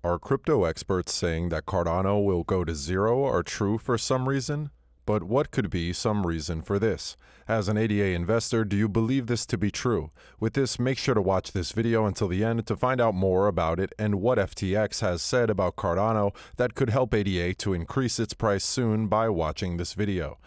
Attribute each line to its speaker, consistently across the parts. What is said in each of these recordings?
Speaker 1: Are crypto experts saying that Cardano will go to zero are true for some reason? But what could be some reason for this? As an ADA investor, do you believe this to be true? With this, make sure to watch this video until the end to find out more about it and what FTX has said about Cardano that could help ADA to increase its price soon by watching this video.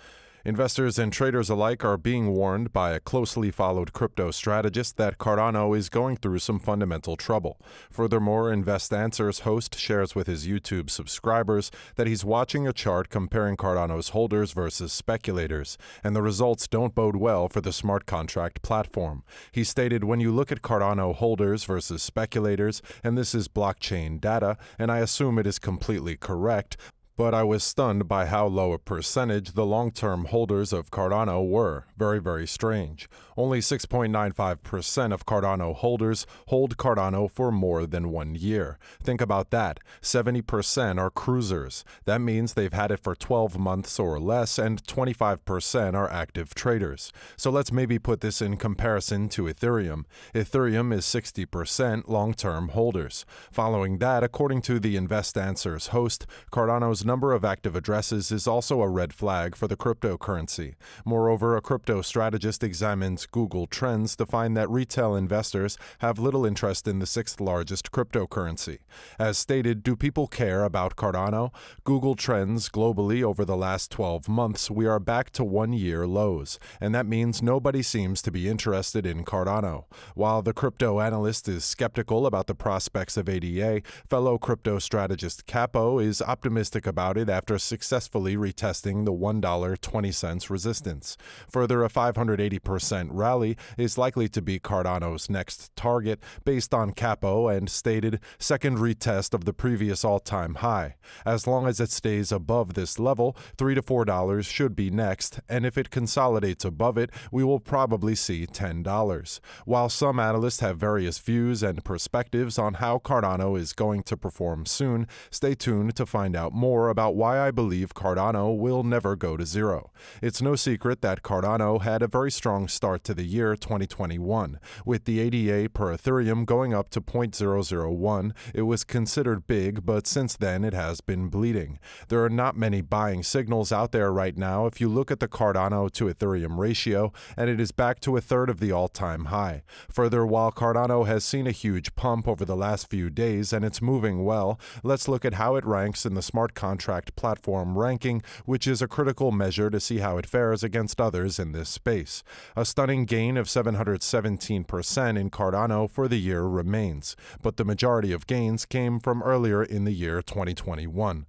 Speaker 1: Investors and traders alike are being warned by a closely followed crypto strategist that Cardano is going through some fundamental trouble. Furthermore, Invest Answer's host shares with his YouTube subscribers that he's watching a chart comparing Cardano's holders versus speculators, and the results don't bode well for the smart contract platform. He stated, "When you look at Cardano holders versus speculators, and this is blockchain data, and I assume it is completely correct, but I was stunned by how low a percentage the long-term holders of Cardano were. Very strange. Only 6.95% of Cardano holders hold Cardano for more than 1 year. Think about that. 70% are cruisers. That means they've had it for 12 months or less, and 25% are active traders. So let's maybe put this in comparison to Ethereum. Ethereum is 60% long-term holders. Following that, according to the Invest Answers host, Cardano's number of active addresses is also a red flag for the cryptocurrency. Moreover, a crypto strategist examines Google Trends to find that retail investors have little interest in the sixth largest cryptocurrency. As stated, do people care about Cardano? Google Trends globally over the last 12 months, we are back to 1-year lows, and that means nobody seems to be interested in Cardano. While the crypto analyst is skeptical about the prospects of ADA, fellow crypto strategist Capo is optimistic about it after successfully retesting the $1.20 resistance. Further, a 580% rally is likely to be Cardano's next target based on Capo and stated second retest of the previous all-time high. As long as it stays above this level, $3 to $4 should be next, and if it consolidates above it, we will probably see $10. While some analysts have various views and perspectives on how Cardano is going to perform soon, stay tuned to find out more about why I believe Cardano will never go to zero. It's no secret that Cardano had a very strong start to the year 2021. With the ADA per Ethereum going up to 0.001, it was considered big, but since then it has been bleeding. There are not many buying signals out there right now if you look at the Cardano to Ethereum ratio, and it is back to a third of the all-time high. Further, while Cardano has seen a huge pump over the last few days and it's moving well, let's look at how it ranks in the smart contract platform ranking, which is a critical measure to see how it fares against others in this space. A stunning gain of 717% in Cardano for the year remains, but the majority of gains came from earlier in the year 2021.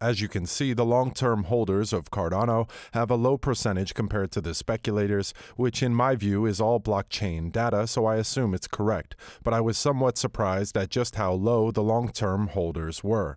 Speaker 1: As you can see, the long-term holders of Cardano have a low percentage compared to the speculators, which in my view is all blockchain data, so I assume it's correct. But I was somewhat surprised at just how low the long-term holders were.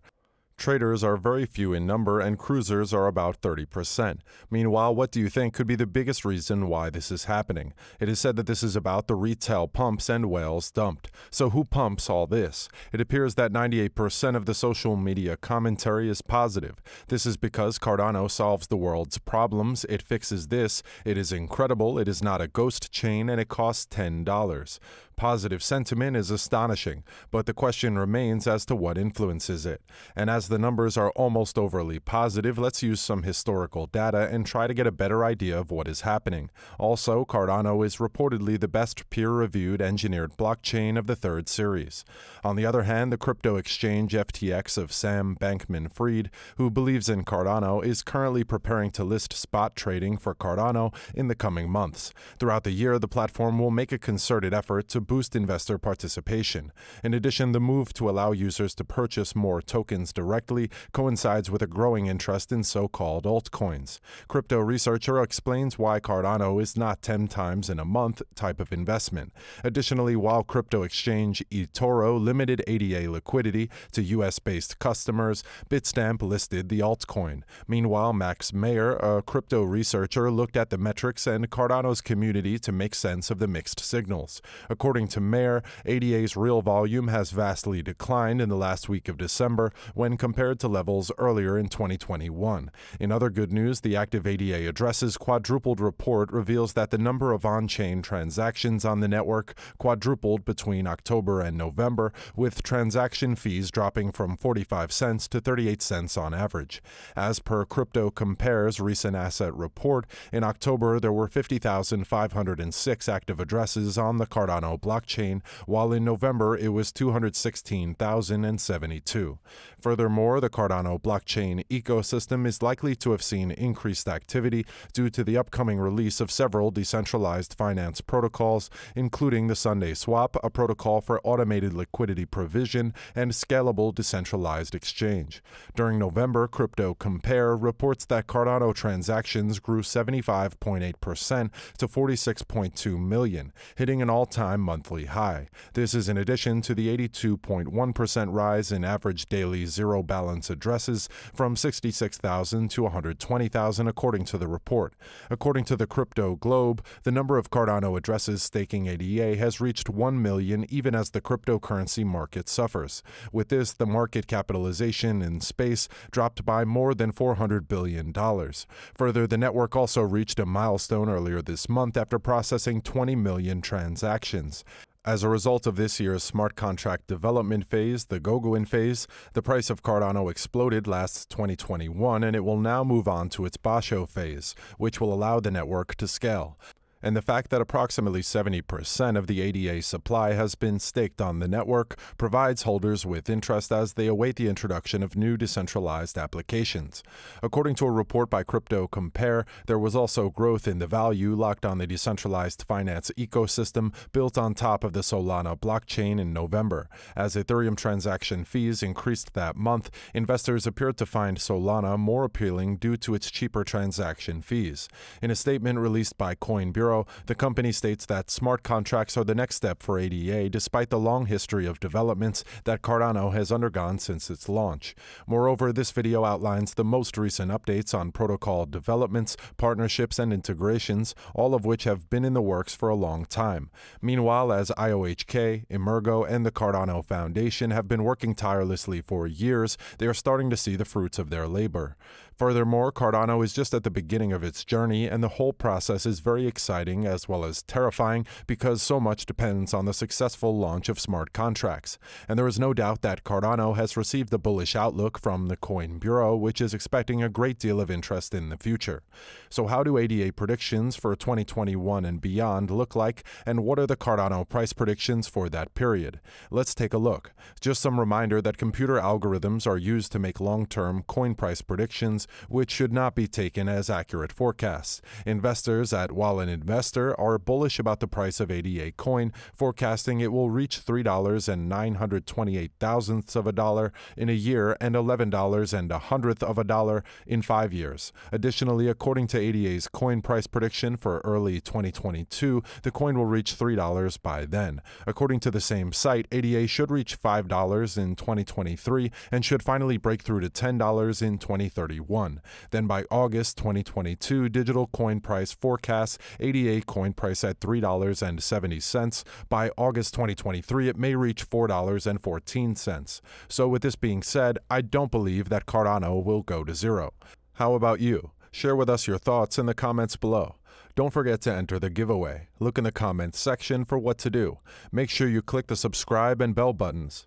Speaker 1: Traders are very few in number, and cruisers are about 30%. Meanwhile, what do you think could be the biggest reason why this is happening? It is said that this is about the retail pumps and whales dumped. So who pumps all this? It appears that 98% of the social media commentary is positive. This is because Cardano solves the world's problems, it fixes this, it is incredible, it is not a ghost chain, and it costs $10. Positive sentiment is astonishing, but the question remains as to what influences it. And as the numbers are almost overly positive, let's use some historical data and try to get a better idea of what is happening. Also, Cardano is reportedly the best peer-reviewed engineered blockchain of the third series. On the other hand, the crypto exchange FTX of Sam Bankman-Fried, who believes in Cardano, is currently preparing to list spot trading for Cardano in the coming months. Throughout the year, the platform will make a concerted effort to boost investor participation. In addition, the move to allow users to purchase more tokens directly coincides with a growing interest in so-called altcoins. Crypto researcher explains why Cardano is not 10 times in a month type of investment. Additionally, while crypto exchange eToro limited ADA liquidity to US-based customers, Bitstamp listed the altcoin. Meanwhile, Max Mayer, a crypto researcher, looked at the metrics and Cardano's community to make sense of the mixed signals. According According to Mayer, ADA's real volume has vastly declined in the last week of December when compared to levels earlier in 2021. In other good news, the active ADA addresses quadrupled report reveals that the number of on-chain transactions on the network quadrupled between October and November, with transaction fees dropping from 45 cents to 38 cents on average. As per Crypto Compare's recent asset report, in October there were 50,506 active addresses on the Cardano blockchain, while in November it was 216,072. Furthermore, the Cardano blockchain ecosystem is likely to have seen increased activity due to the upcoming release of several decentralized finance protocols, including the Sunday Swap, a protocol for automated liquidity provision and scalable decentralized exchange. During November, Crypto Compare reports that Cardano transactions grew 75.8% to 46.2 million, hitting an all-time monthly high. This is in addition to the 82.1% rise in average daily zero-balance addresses from 66,000 to 120,000, according to the report. According to the Crypto Globe, the number of Cardano addresses staking ADA has reached 1 million even as the cryptocurrency market suffers. With this, the market capitalization in space dropped by more than $400 billion. Further, the network also reached a milestone earlier this month after processing 20 million transactions. As a result of this year's smart contract development phase, the Gogoin phase, the price of Cardano exploded last 2021, and it will now move on to its Basho phase, which will allow the network to scale. And the fact that approximately 70% of the ADA supply has been staked on the network provides holders with interest as they await the introduction of new decentralized applications. According to a report by Crypto Compare, there was also growth in the value locked on the decentralized finance ecosystem built on top of the Solana blockchain in November. As Ethereum transaction fees increased that month, investors appeared to find Solana more appealing due to its cheaper transaction fees. In a statement released by Coin Bureau, the company states that smart contracts are the next step for ADA despite the long history of developments that Cardano has undergone since its launch. Moreover, this video outlines the most recent updates on protocol developments, partnerships, and integrations, all of which have been in the works for a long time. Meanwhile, as IOHK, Emergo, and the Cardano Foundation have been working tirelessly for years, they are starting to see the fruits of their labor. Furthermore, Cardano is just at the beginning of its journey, and the whole process is very exciting as well as terrifying because so much depends on the successful launch of smart contracts. And there is no doubt that Cardano has received a bullish outlook from the Coin Bureau, which is expecting a great deal of interest in the future. So how do ADA predictions for 2021 and beyond look like, and what are the Cardano price predictions for that period? Let's take a look. Just some reminder that computer algorithms are used to make long-term coin price predictions, which should not be taken as accurate forecasts. Investors at Wallen Investor are bullish about the price of ADA coin, forecasting it will reach $3.928 of a dollar in a year and $11.00 of a dollar in 5 years. Additionally, according to ADA's coin price prediction for early 2022, the coin will reach $3 by then. According to the same site, ADA should reach $5 in 2023 and should finally break through to $10 in 2031. Then by August 2022, digital coin price forecasts ADA coin price at $3.70. By August 2023, it may reach $4.14. So with this being said, I don't believe that Cardano will go to zero. How about you? Share with us your thoughts in the comments below. Don't forget to enter the giveaway. Look in the comments section for what to do. Make sure you click the subscribe and bell buttons.